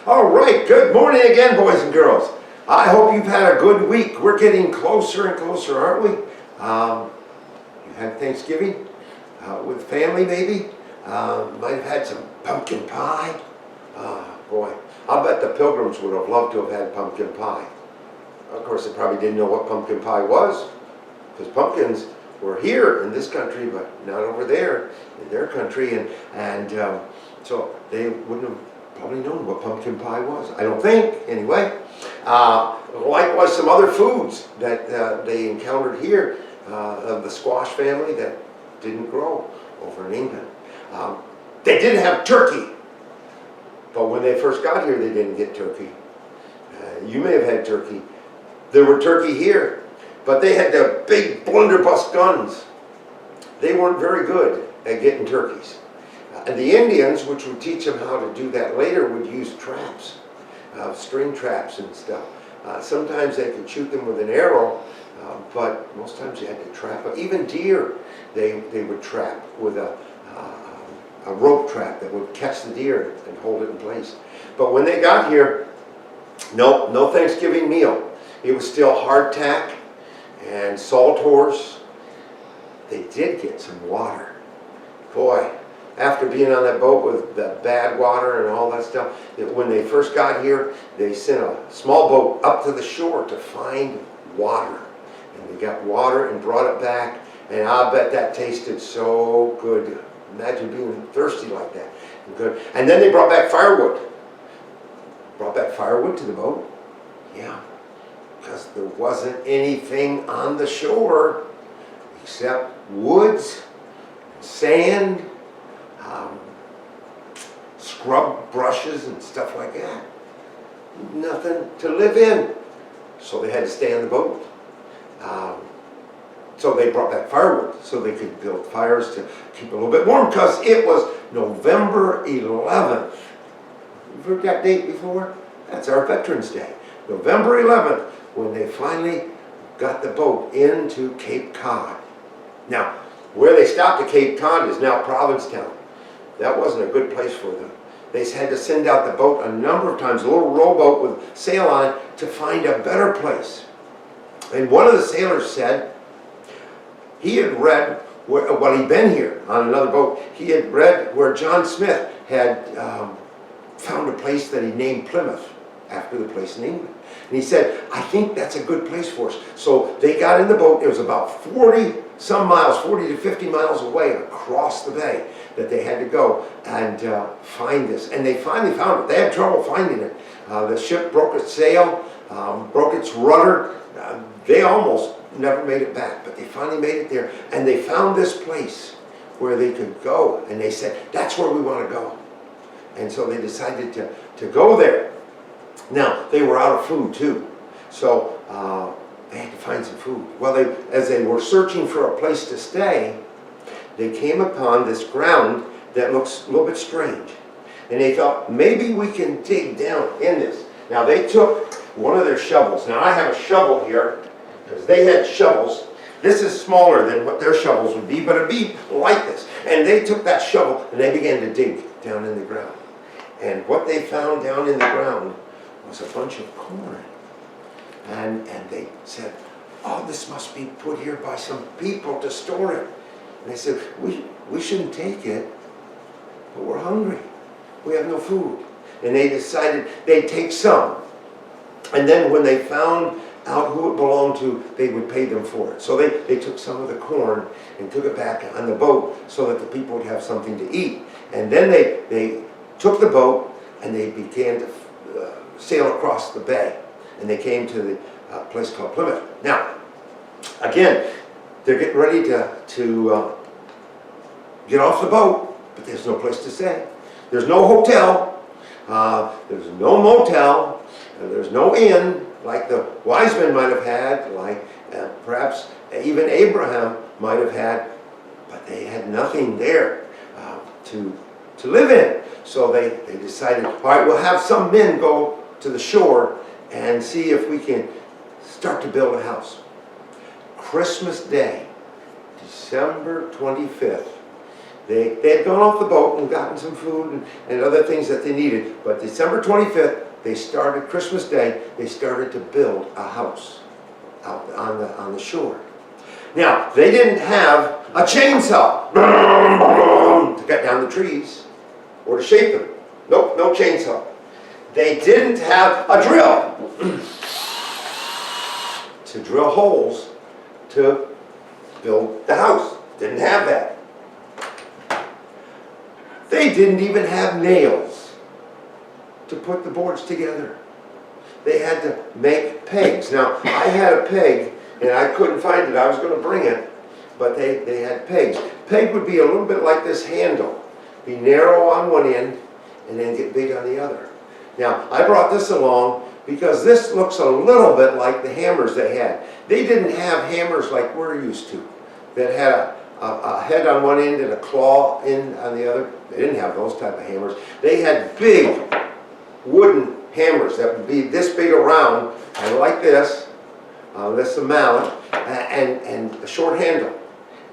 All right, good morning again, boys and girls. I hope you've had a good week. We're getting closer and closer, aren't we? You had Thanksgiving with family, maybe. Might have had some pumpkin pie. Boy, I'll bet the Pilgrims would have loved to have had pumpkin pie. Of course, they probably didn't know what pumpkin pie was, because pumpkins were here in this country, but not over there in their country, and so they wouldn't have probably known what pumpkin pie was. I don't think, anyway. Likewise, some other foods that they encountered here of the squash family that didn't grow over in England. They did have turkey, but when they first got here, they didn't get turkey. You may have had turkey. There were turkey here, but they had the big blunderbuss guns. They weren't very good at getting turkeys. And the Indians, which would teach them how to do that later, would use traps, string traps and stuff. Sometimes they could shoot them with an arrow, but most times you had to trap them. Even deer, they would trap with a rope trap that would catch the deer and hold it in place. But when they got here, no Thanksgiving meal. It was still hardtack and salt horse. They did get some water. Boy, after being on that boat with the bad water and all that stuff, when they first got here, they sent a small boat up to the shore to find water. And they got water and brought it back, and I'll bet that tasted so good. Imagine being thirsty like that. Good. And then they brought back firewood. Brought back firewood to the boat? Yeah, because there wasn't anything on the shore except woods, sand, scrub brushes and stuff like that. Nothing to live in. So they had to stay on the boat. So they brought back firewood so they could build fires to keep a little bit warm, because it was November 11th. You've heard that date before? That's our Veterans Day. November 11th, when they finally got the boat into Cape Cod. Now, where they stopped at Cape Cod is now Provincetown. That wasn't a good place for them. They had to send out the boat a number of times, a little rowboat with sail on it, to find a better place. And one of the sailors said he had read, he'd been here on another boat, he had read where John Smith had found a place that he named Plymouth, after the place in England. And he said, I think that's a good place for us. So they got in the boat. It was about 40 some miles, 40 to 50 miles away across the bay that they had to go and find this. And they finally found it. They had trouble finding it. The ship broke its sail, broke its rudder. They almost never made it back, but they finally made it there. And they found this place where they could go. And they said, that's where we want to go. And so they decided to go there. Now, they were out of food too, so they had to find some food. Well, as they were searching for a place to stay, they came upon this ground that looks a little bit strange. And they thought, maybe we can dig down in this. Now, they took one of their shovels. Now, I have a shovel here, because they had shovels. This is smaller than what their shovels would be, but it'd be like this. And they took that shovel, and they began to dig down in the ground. And what they found down in the ground was a bunch of corn. And they said, oh, this must be put here by some people to store it. And they said, we shouldn't take it, but we're hungry. We have no food. And they decided they'd take some. And then when they found out who it belonged to, they would pay them for it. So they took some of the corn and took it back on the boat so that the people would have something to eat. And then they took the boat and they began to sail across the bay, and they came to the place called Plymouth. Now, again, they're getting ready to get off the boat, but there's no place to stay. There's no hotel, there's no motel, there's no inn like the wise men might have had, like perhaps even Abraham might have had, but they had nothing there to live in. So they decided, all right, we'll have some men go to the shore and see if we can start to build a house. Christmas Day, December 25th, They had gone off the boat and gotten some food and other things that they needed. But December 25th, they started, Christmas Day, they started to build a house out on the shore. Now, they didn't have a chainsaw to cut down the trees or to shape them. Nope, no chainsaw. They didn't have a drill to drill holes to build the house. Didn't have that. They didn't even have nails to put the boards together. They had to make pegs. Now, I had a peg, and I couldn't find it. I was going to bring it, but they had pegs. Peg would be a little bit like this handle. Be narrow on one end, and then get big on the other. Now, I brought this along because this looks a little bit like the hammers they had. They didn't have hammers like we're used to, that had a head on one end and a claw in on the other. They didn't have those type of hammers. They had big wooden hammers that would be this big around, and like this. This is a mallet, and a short handle.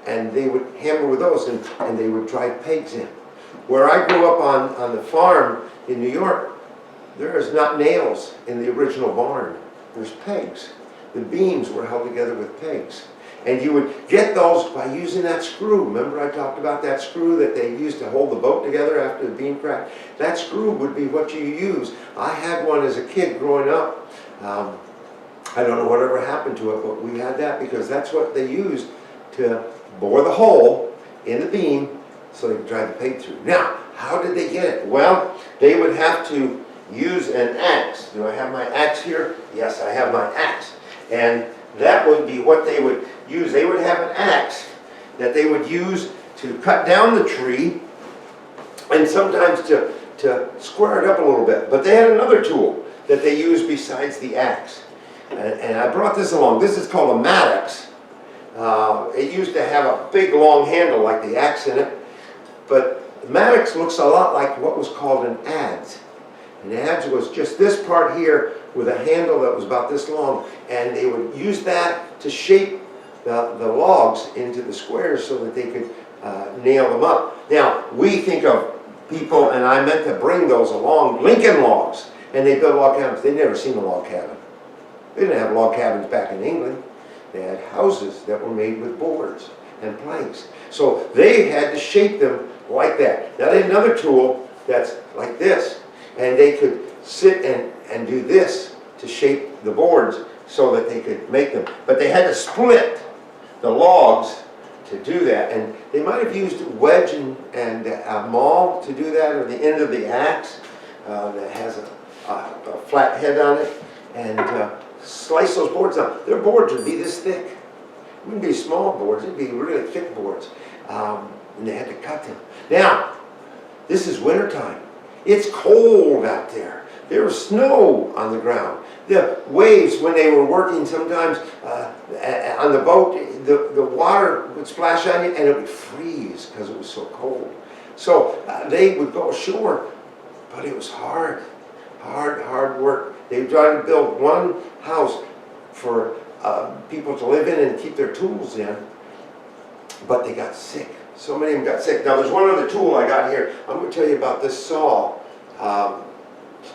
And they would hammer with those, and they would drive pegs in. Where I grew up on the farm in New York, there is not nails in the original barn. There's pegs. The beams were held together with pegs. And you would get those by using that screw. Remember I talked about that screw that they used to hold the boat together after the beam cracked? That screw would be what you use. I had one as a kid growing up. I don't know whatever happened to it, but we had that because that's what they used to bore the hole in the beam so they could drive the peg through. Now, how did they get it? Well, they would have to use an axe. Do I have my axe here? Yes, I have my axe. And that would be what they would use. They would have an axe that they would use to cut down the tree and sometimes to square it up a little bit. But they had another tool that they used besides the axe. And I brought this along. This is called a mattox. It used to have a big long handle like the axe in it. But the mattox looks a lot like what was called an adze. An adze was just this part here with a handle that was about this long. And they would use that to shape the logs into the squares so that they could nail them up. Now, we think of people, and I meant to bring those along, Lincoln logs. And they built log cabins. They'd never seen a log cabin. They didn't have log cabins back in England. They had houses that were made with boards and planks. So they had to shape them like that. Now they had another tool that's like this. And they could sit and do this to shape the boards so that they could make them. But they had to split the logs to do that. And they might have used a wedge and a maul to do that, or the end of the axe that has a flat head on it. And slice those boards out. Their boards would be this thick. It wouldn't be small boards, it'd be really thick boards. And they had to cut them. Now, this is wintertime. It's cold out there. There was snow on the ground. The waves, when they were working sometimes on the boat, the water would splash on you and it would freeze because it was so cold. So they would go ashore, but it was hard work. They tried to build one house for people to live in and keep their tools in, but they got sick. So many of them got sick. Now there's one other tool I got here. I'm going to tell you about this saw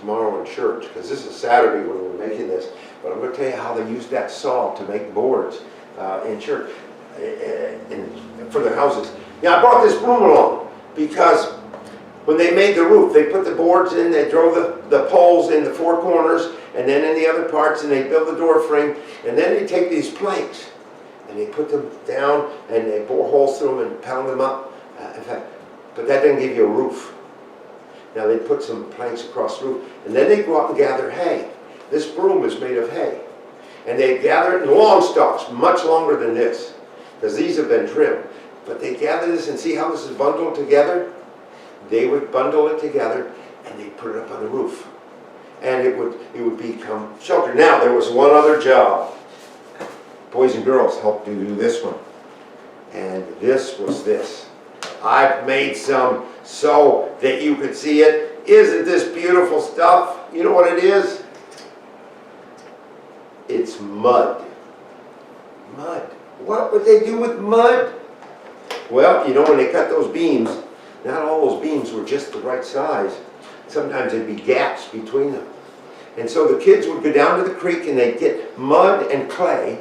tomorrow in church, because this is Saturday when we're making this, but I'm going to tell you how they used that saw to make boards in church, for their houses. Now I brought this broom along because when they made the roof, they put the boards in, they drove the poles in the four corners, and then in the other parts, and they build the door frame, and then they take these planks, and they put them down, and they bore holes through them and pound them up. In fact, but that didn't give you a roof. Now they put some planks across the roof, and then they go out and gather hay. This broom is made of hay. And they gather it in long stalks, much longer than this, because these have been trimmed. But they gather this, and see how this is bundled together? They would bundle it together and they'd put it up on the roof. And it would become shelter. Now, there was one other job. Boys and girls helped to do this one. And this was this. I've made some so that you could see it. Isn't this beautiful stuff? You know what it is? It's mud. Mud. What would they do with mud? Well, you know, when they cut those beams, not all those beams were just the right size. Sometimes there'd be gaps between them. And so the kids would go down to the creek and they'd get mud and clay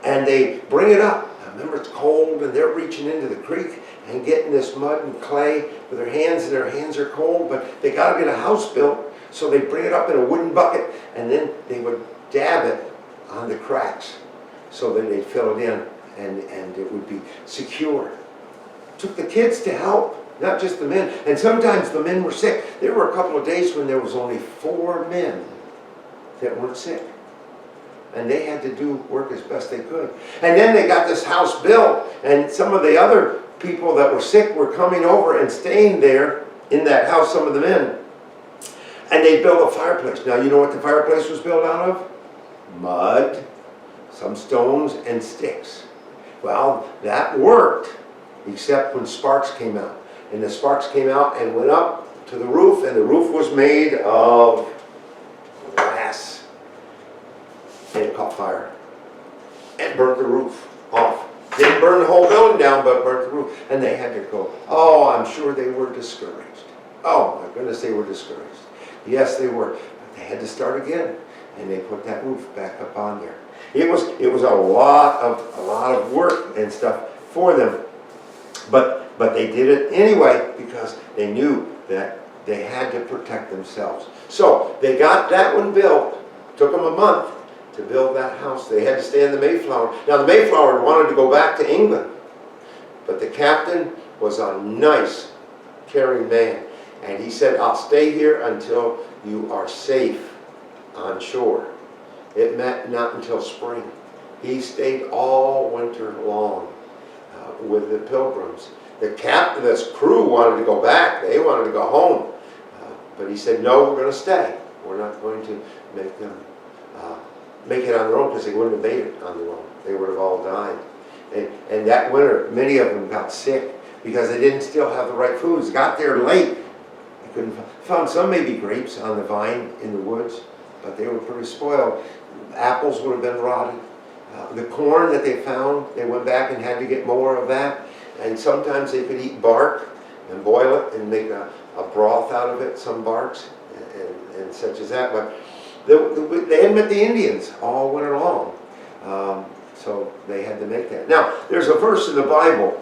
and they bring it up. I remember it's cold and they're reaching into the creek and getting this mud and clay with their hands, and their hands are cold, but they got to get a house built. So they bring it up in a wooden bucket and then they would dab it on the cracks so that they'd fill it in and it would be secure. It took the kids to help, not just the men. And sometimes the men were sick. There were a couple of days when there was only 4 men that weren't sick. And they had to do work as best they could. And then they got this house built, and some of the other people that were sick were coming over and staying there in that house, some of the men. And they built a fireplace. Now, you know what the fireplace was built out of? Mud, some stones, and sticks. Well, that worked, except when sparks came out. And the sparks came out and went up to the roof, and the roof was made of glass. And it caught fire and burnt the roof off. Didn't burn the whole building down, but burnt the roof. And they had to go. Oh, I'm sure they were discouraged. Oh, my goodness, they were discouraged. Yes, they were. But they had to start again. And they put that roof back up on there. It was a lot of work and stuff for them. But they did it anyway because they knew that they had to protect themselves. So they got that one built. Took them a month to build that house. They had to stay in the Mayflower. Now the Mayflower wanted to go back to England, but the captain was a nice, caring man, and he said, "I'll stay here until you are safe on shore." It meant not until spring. He stayed all winter long with the Pilgrims. The captain, this crew wanted to go back. They wanted to go home, but he said, "No, we're going to stay. We're not going to make them make it on their own," because they wouldn't have made it on their own. They would have all died. And that winter, many of them got sick because they didn't still have the right foods. Got there late. They couldn't found some maybe grapes on the vine in the woods, but they were pretty spoiled. Apples would have been rotted. The corn that they found, they went back and had to get more of that. And sometimes they could eat bark and boil it and make a broth out of it, some barks and such as that. But they hadn't met the Indians all winter long, so they had to make that. Now, there's a verse in the Bible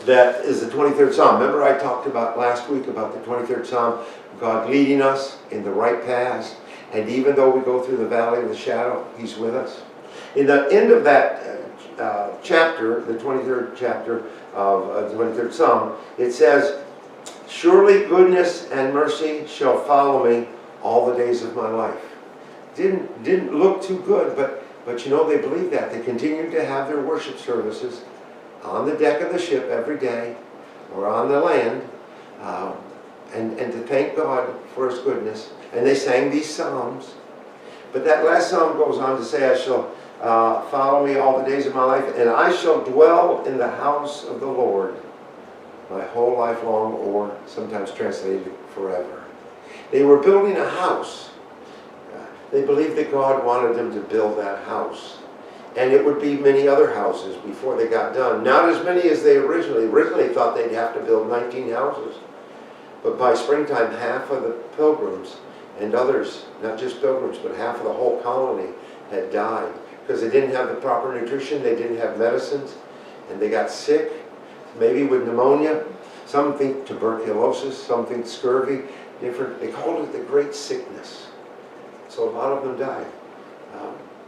that is the 23rd Psalm. Remember I talked about last week about the 23rd Psalm, God leading us in the right paths, and even though we go through the valley of the shadow, He's with us. In the end of that chapter, the 23rd chapter of the 23rd Psalm, it says, "Surely goodness and mercy shall follow me all the days of my life." Didn't look too good, but you know, they believed that. They continued to have their worship services on the deck of the ship every day or on the land and to thank God for His goodness. And they sang these psalms. But that last psalm goes on to say, "I shall follow me all the days of my life, and I shall dwell in the house of the Lord my whole life long," or sometimes translated forever. They were building a house. They believed that God wanted them to build that house. And it would be many other houses before they got done. Not as many as they originally thought they'd have to build 19 houses. But by springtime, half of the pilgrims and others, not just pilgrims, but half of the whole colony had died. Because they didn't have the proper nutrition, they didn't have medicines, and they got sick, maybe with pneumonia. Some think tuberculosis, some think scurvy, different. They called it the Great Sickness. So a lot of them died.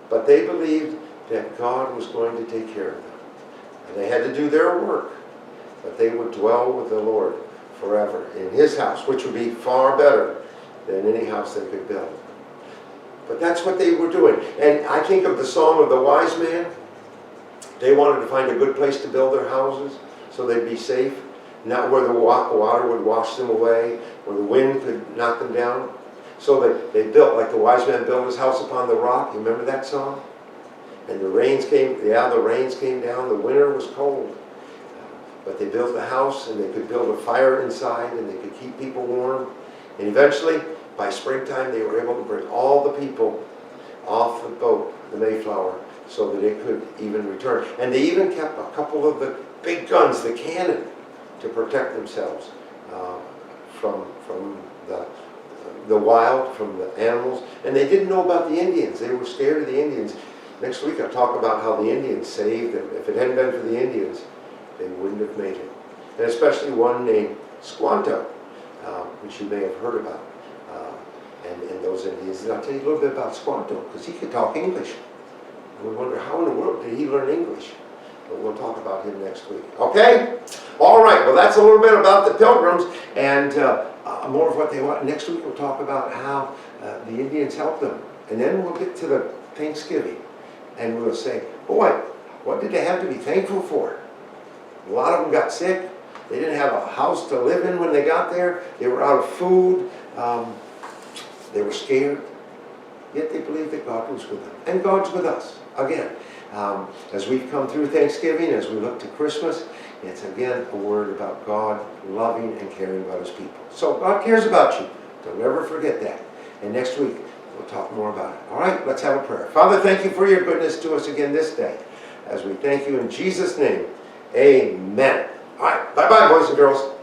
But they believed that God was going to take care of them. And they had to do their work, but they would dwell with the Lord forever in His house, which would be far better than any house they could build. But that's what they were doing. And I think of the Song of the Wise Man. They wanted to find a good place to build their houses so they'd be safe, not where the water would wash them away, where the wind could knock them down. So they built, like the wise man built his house upon the rock. You remember that song? And the rains came down, the winter was cold. But they built a house, and they could build a fire inside, and they could keep people warm. And eventually, by springtime, they were able to bring all the people off the boat, the Mayflower, so that it could even return. And they even kept a couple of the big guns, the cannon, to protect themselves from the wild, from the animals. And they didn't know about the Indians. They were scared of the Indians. Next week I'll talk about how the Indians saved them. If it hadn't been for the Indians, they wouldn't have made it. And especially one named Squanto, which you may have heard about. And those Indians. And I'll tell you a little bit about Squanto, because he could talk English. And we wonder, how in the world did he learn English? But we'll talk about him next week. Okay? All right. Well, that's a little bit about the Pilgrims and more of what they want. Next week we'll talk about how the Indians helped them. And then we'll get to the Thanksgiving. And we'll say, boy, what did they have to be thankful for? A lot of them got sick. They didn't have a house to live in when they got there. They were out of food. They were scared. Yet they believed that God was with them. And God's with us. Again, as we've come through Thanksgiving, as we look to Christmas, it's again a word about God loving and caring about His people. So God cares about you. Don't ever forget that. And next week, we'll talk more about it. All right, let's have a prayer. Father, thank you for your goodness to us again this day. As we thank you in Jesus' name, amen. All right, bye-bye, boys and girls.